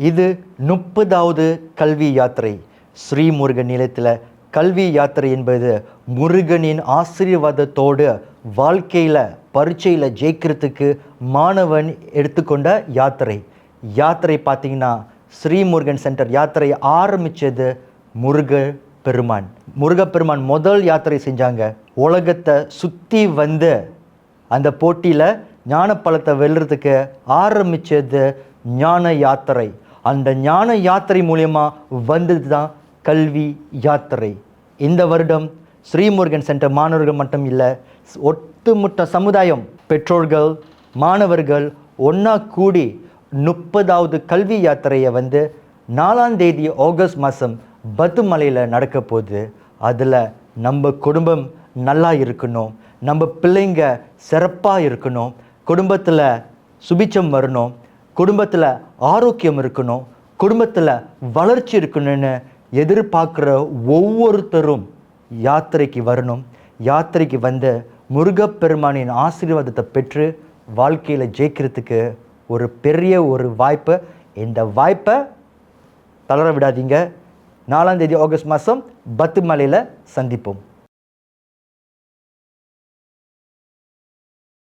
இது 30வது கல்வி யாத்திரை. ஸ்ரீமுருகன் நிலையத்தில் கல்வி யாத்திரை என்பது முருகனின் ஆசீர்வாதத்தோடு வாழ்க்கையில் பரீட்சையில் ஜெயிக்கிறதுக்கு மாணவன் எடுத்துக்கொண்ட யாத்திரை. யாத்திரை பார்த்தீங்கன்னா ஸ்ரீமுருகன் சென்டர் யாத்திரை ஆரம்பித்தது முருகப்பெருமான் முதல் யாத்திரை செஞ்சாங்க. உலகத்தை சுற்றி வந்து அந்த போட்டியில் ஞான பழத்தை வெல்றதுக்கு ஆரம்பித்தது ஞான யாத்திரை. அந்த ஞான யாத்திரை மூலயமா வந்தது தான் கல்வி யாத்திரை. இந்த வருடம் ஸ்ரீமுருகன் சென்டர் மாணவர்கள் மட்டும் இல்லை, ஒட்டுமொத்த சமுதாயம், பெற்றோர்கள், மாணவர்கள் ஒன்றா கூடி 30வது கல்வி யாத்திரையை 4ஆம் தேதி ஆகஸ்ட் மாதம் பத்துமலையில் நடக்க போகுது. அதில் நம்ம குடும்பம் நல்லா இருக்கணும், நம்ம பிள்ளைங்க சிறப்பாக இருக்கணும், குடும்பத்தில் சுபிச்சம் வரணும், குடும்பத்தில் ஆரோக்கியம் இருக்கணும், குடும்பத்தில் வளர்ச்சி இருக்கணும்னு எதிர்பார்க்குற ஒவ்வொருத்தரும் யாத்திரைக்கு வரணும். யாத்திரைக்கு முருகப்பெருமானின் ஆசீர்வாதத்தை பெற்று வாழ்க்கையில் ஜெயிக்கிறதுக்கு ஒரு பெரிய வாய்ப்பு. இந்த வாய்ப்பை தளர விடாதீங்க. 4ஆம் தேதி ஆகஸ்ட் மாதம் பத்துமலையில் சந்திப்போம்.